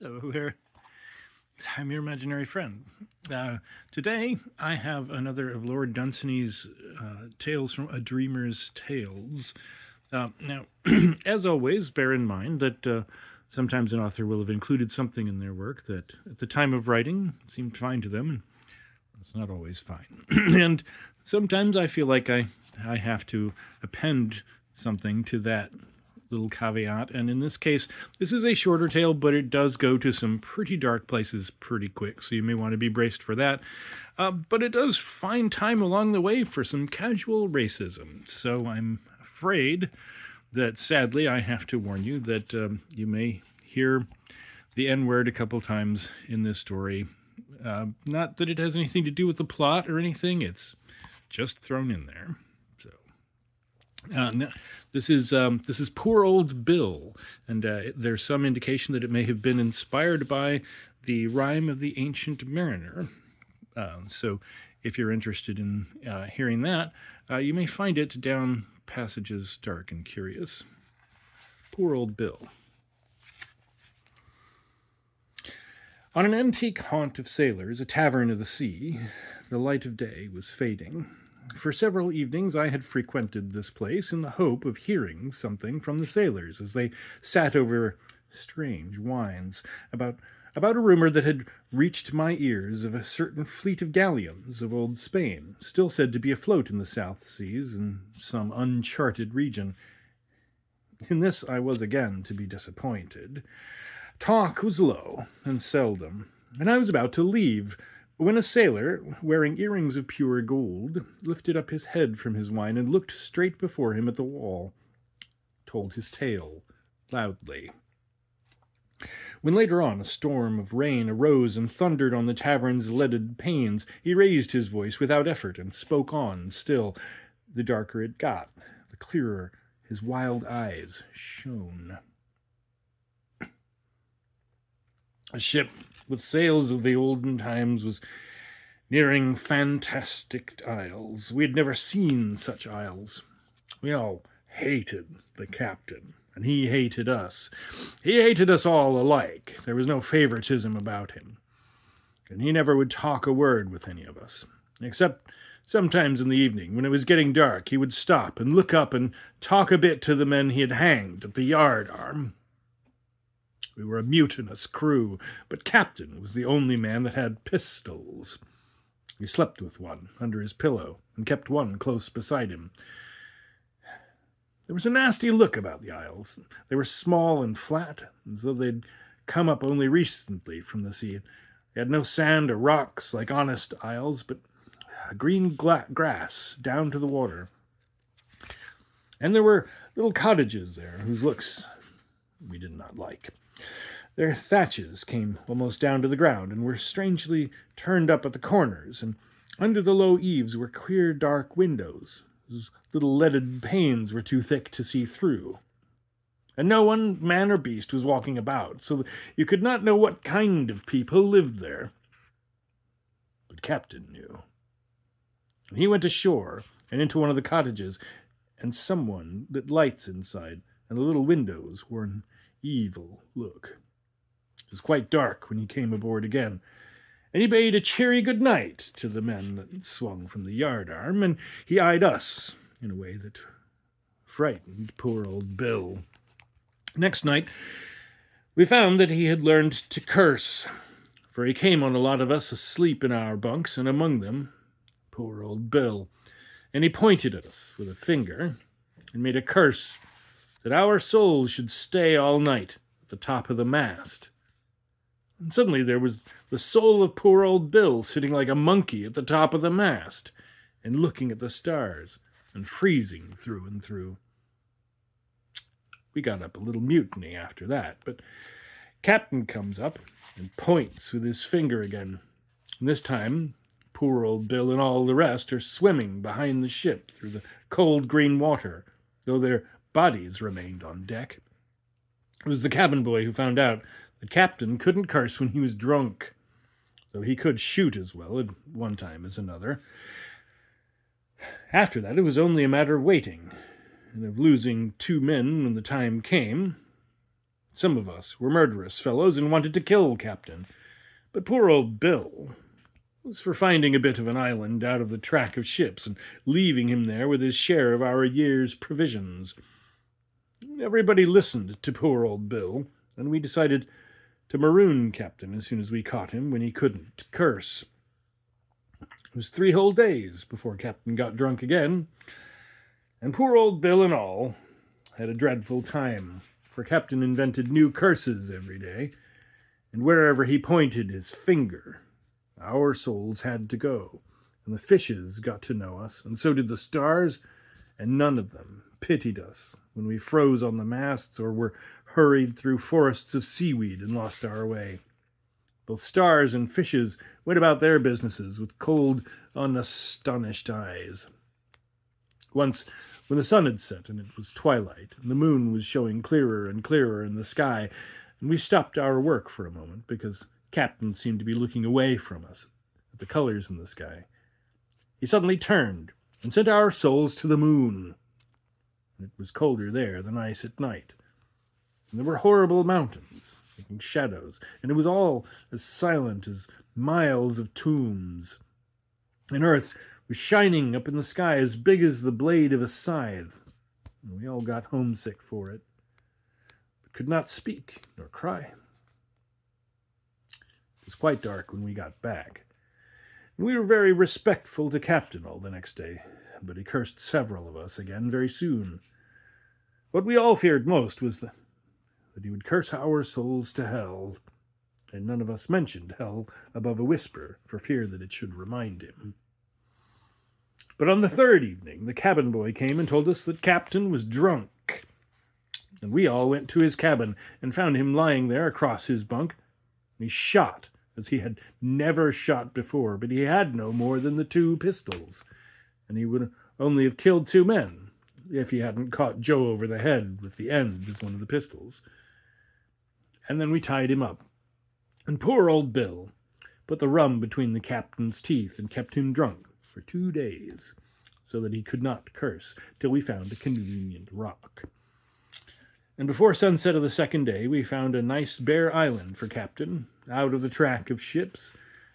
Hello there. I'm your imaginary friend. Today, I have another of Lord Dunsany's tales from A Dreamer's Tales. Now, as always, bear in mind that sometimes an author will have included something in their work that, at the time of writing, seemed fine to them, and it's not always fine. And sometimes I feel like I have to append something to that little caveat. And in this case, this is a shorter tale, but it does go to some pretty dark places pretty quick, so you may want to be braced for that. But it does find time along the way for some casual racism, so I'm afraid that sadly I have to warn you that you may hear the N-word a couple times in this story. Not that it has anything to do with the plot or anything, it's just thrown in there. So this is Poor Old Bill, and there's some indication that it may have been inspired by the rhyme of the Ancient Mariner. So if you're interested in hearing that, you may find it down passages dark and curious. Poor Old Bill. On an antique haunt of sailors, a tavern of the sea, the light of day was fading. For several evenings I had frequented this place in the hope of hearing something from the sailors as they sat over strange wines about a rumor that had reached my ears of a certain fleet of galleons of old Spain, still said to be afloat in the South Seas in some uncharted region. In this I was again to be disappointed. Talk was low and seldom, and I was about to leave when a sailor, wearing earrings of pure gold, lifted up his head from his wine and looked straight before him at the wall, told his tale loudly. When later on a storm of rain arose and thundered on the tavern's leaded panes, he raised his voice without effort and spoke on still. The darker it got, the clearer his wild eyes shone. A ship with sails of the olden times was nearing fantastic isles. We had never seen such isles. We all hated the captain, and he hated us. He hated us all alike. There was no favoritism about him. And he never would talk a word with any of us, except sometimes in the evening, when it was getting dark, he would stop and look up and talk a bit to the men he had hanged at the yard arm. We were a mutinous crew, but Captain was the only man that had pistols. He slept with one under his pillow and kept one close beside him. There was a nasty look about the isles. They were small and flat, as though they'd come up only recently from the sea. They had no sand or rocks like honest isles, but green grass down to the water. And there were little cottages there whose looks we did not like. Their thatches came almost down to the ground and were strangely turned up at the corners, and under the low eaves were queer dark windows, whose little leaded panes were too thick to see through. And no one, man or beast, was walking about, so that you could not know what kind of people lived there. But Captain knew. And he went ashore and into one of the cottages, and someone lit lights inside, and the little windows wore an evil look. It was quite dark when he came aboard again, and he bade a cheery good night to the men that swung from the yard arm, and he eyed us in a way that frightened poor old Bill. Next night, we found that he had learned to curse, for he came on a lot of us asleep in our bunks, and among them, poor old Bill, and he pointed at us with a finger and made a curse that our souls should stay all night at the top of the mast. And suddenly there was the soul of poor old Bill sitting like a monkey at the top of the mast and looking at the stars and freezing through and through. We got up a little mutiny after that, but Captain comes up and points with his finger again. And this time, poor old Bill and all the rest are swimming behind the ship through the cold green water, though their bodies remained on deck. It was the cabin boy who found out that Captain couldn't curse when he was drunk, though he could shoot as well at one time as another. After that, it was only a matter of waiting, and of losing 2 men when the time came. Some of us were murderous fellows and wanted to kill Captain, but poor old Bill was for finding a bit of an island out of the track of ships and leaving him there with his share of our year's provisions. Everybody listened to poor old Bill, and we decided to maroon Captain as soon as we caught him when he couldn't curse. It was 3 whole days before Captain got drunk again, and poor old Bill and all had a dreadful time, for Captain invented new curses every day, and wherever he pointed his finger, our souls had to go, and the fishes got to know us, and so did the stars, and none of them pitied us when we froze on the masts or were hurried through forests of seaweed and lost our way. Both stars and fishes went about their businesses with cold, unastonished eyes. Once, when the sun had set and it was twilight, and the moon was showing clearer and clearer in the sky, and we stopped our work for a moment because Captain seemed to be looking away from us at the colors in the sky, he suddenly turned and sent our souls to the moon. It was colder there than ice at night, and there were horrible mountains making shadows, and it was all as silent as miles of tombs. And Earth was shining up in the sky as big as the blade of a scythe, and we all got homesick for it, but could not speak nor cry. It was quite dark when we got back, and we were very respectful to Captain all the next day, but he cursed several of us again very soon. What we all feared most was that he would curse our souls to hell, and none of us mentioned hell above a whisper for fear that it should remind him. But on the 3rd evening, the cabin boy came and told us that Captain was drunk, and we all went to his cabin and found him lying there across his bunk. He shot as he had never shot before, but he had no more than the 2 pistols, and he would only have killed 2 men if he hadn't caught Joe over the head with the end of one of the pistols. And then we tied him up, and poor old Bill put the rum between the captain's teeth and kept him drunk for 2 days, so that he could not curse till we found a convenient rock. And before sunset of the 2nd day, we found a nice bare island for Captain, out of the track of ships,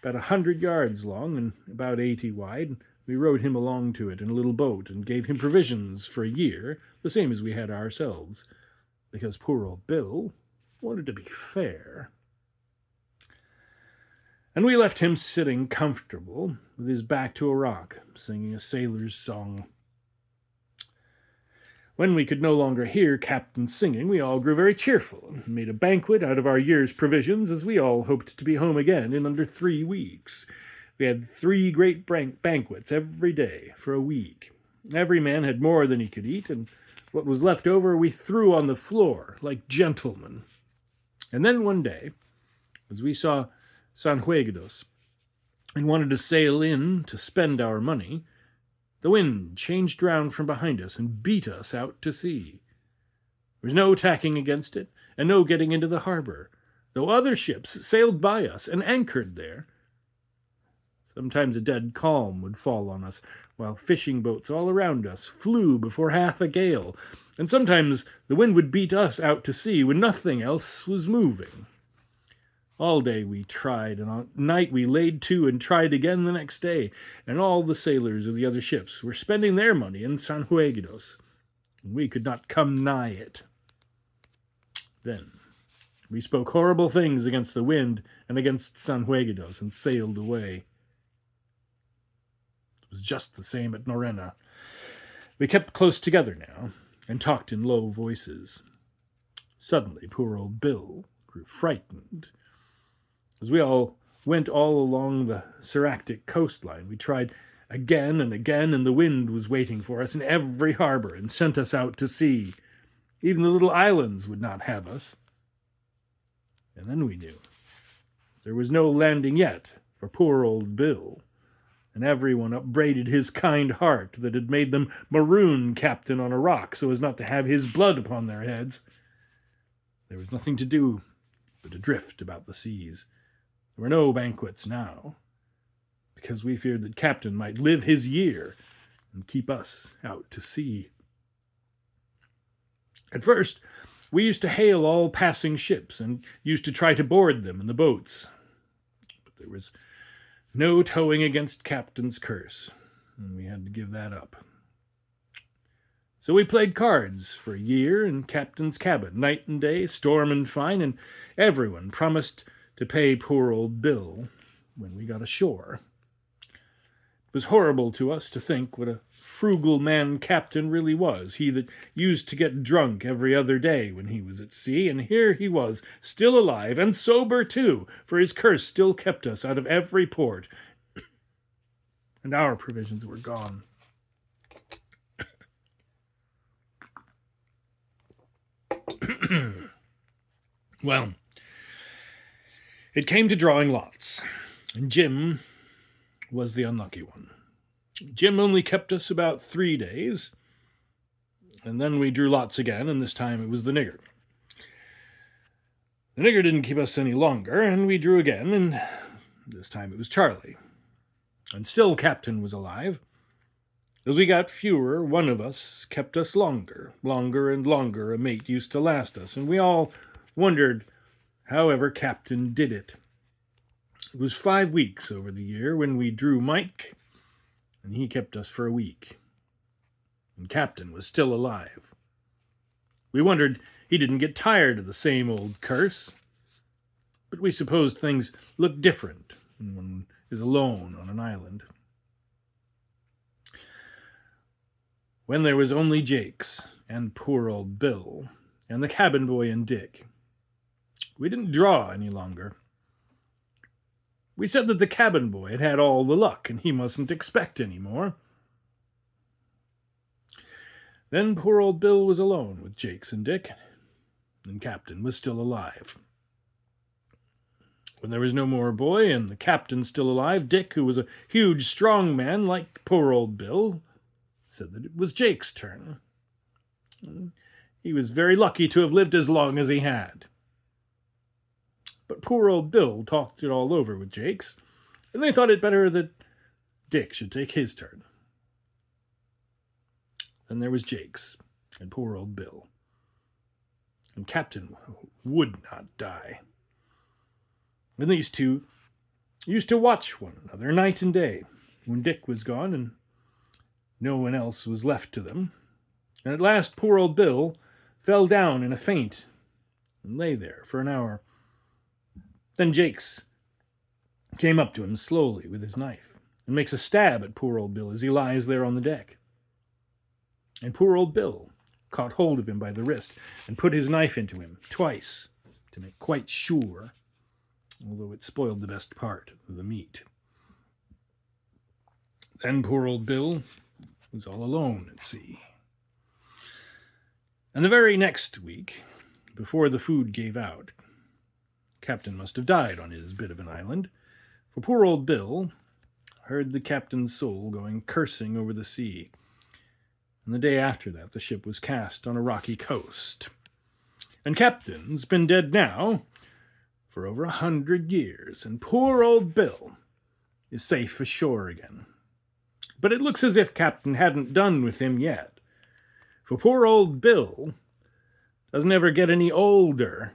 about 100 yards long and about 80 wide. We rowed him along to it in a little boat and gave him provisions for a year, the same as we had ourselves, because poor old Bill wanted to be fair. And we left him sitting comfortable, with his back to a rock, singing a sailor's song. When we could no longer hear Captain singing, we all grew very cheerful and made a banquet out of our year's provisions, as we all hoped to be home again in under 3 weeks. We had 3 great banquets every day for a week. Every man had more than he could eat, and what was left over we threw on the floor like gentlemen. And then one day, as we saw San Juegados and wanted to sail in to spend our money, the wind changed round from behind us and beat us out to sea. There was no tacking against it, and no getting into the harbor, though other ships sailed by us and anchored there. Sometimes a dead calm would fall on us, while fishing boats all around us flew before half a gale, and sometimes the wind would beat us out to sea when nothing else was moving. All day we tried, and at night we laid to and tried again the next day, and all the sailors of the other ships were spending their money in San Juegados, and we could not come nigh it. Then we spoke horrible things against the wind and against San Juegados, and sailed away. It was just the same at Norena. We kept close together now, and talked in low voices. Suddenly poor old Bill grew frightened. As we all went all along the Saractic coastline, we tried again and again, and the wind was waiting for us in every harbor and sent us out to sea. Even the little islands would not have us. And then we knew there was no landing yet for poor old Bill, and everyone upbraided his kind heart that had made them maroon Captain on a rock so as not to have his blood upon their heads. There was nothing to do but to drift about the seas. There were no banquets now, because we feared that Captain might live his year and keep us out to sea. At first, We used to hail all passing ships and used to try to board them in the boats. But there was no towing against Captain's curse, and we had to give that up. So we played cards for a year in Captain's cabin, night and day, storm and fine, and everyone promised to pay poor old Bill when we got ashore. It was horrible to us to think what a frugal man Captain really was, he that used to get drunk every other day when he was at sea, and here he was, still alive, and sober too, for his curse still kept us out of every port, and our provisions were gone. Well, it came to drawing lots, and Jim was the unlucky one. Jim only kept us about 3 days, and then we drew lots again, and this time it was the nigger. The nigger didn't keep us any longer, and we drew again, and this time it was Charlie. And still Captain was alive. As we got fewer, one of us kept us longer and longer a mate used to last us, and we all wondered however Captain did it. It was 5 weeks over the year when we drew Mike, and he kept us for a week. And Captain was still alive. We wondered he didn't get tired of the same old curse, but we supposed things looked different when one is alone on an island. When there was only Jakes and poor old Bill and the cabin boy and Dick, we didn't draw any longer. We said that the cabin boy had had all the luck and he mustn't expect any more. Then poor old Bill was alone with Jakes and Dick, and Captain was still alive. When there was no more boy and the Captain still alive, Dick, who was a huge, strong man like poor old Bill, said that it was Jake's turn. He was very lucky to have lived as long as he had. But poor old Bill talked it all over with Jakes, and they thought it better that Dick should take his turn. Then there was Jakes and poor old Bill. And Captain would not die. And these two used to watch one another night and day when Dick was gone and no one else was left to them. And at last poor old Bill fell down in a faint and lay there for an hour. Then Jakes came up to him slowly with his knife and makes a stab at poor old Bill as he lies there on the deck. And poor old Bill caught hold of him by the wrist and put his knife into him twice to make quite sure, although it spoiled the best part of the meat. Then poor old Bill was all alone at sea. And the very next week, before the food gave out, Captain must have died on his bit of an island, for poor old Bill heard the captain's soul going cursing over the sea. And the day after that, the ship was cast on a rocky coast. And Captain's been dead now for over 100 years, and poor old Bill is safe ashore again. But it looks as if Captain hadn't done with him yet, for poor old Bill doesn't ever get any older,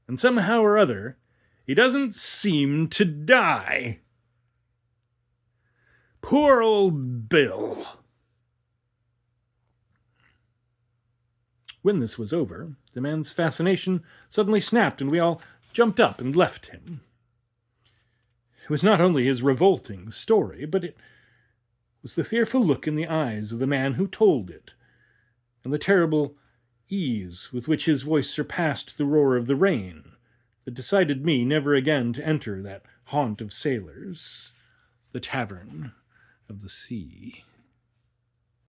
and somehow or other, he doesn't seem to die. Poor old Bill. When this was over, the man's fascination suddenly snapped, and we all jumped up and left him. It was not only his revolting story, but it was the fearful look in the eyes of the man who told it, and the terrible ease with which his voice surpassed the roar of the rain, that decided me never again to enter that haunt of sailors, the tavern of the sea.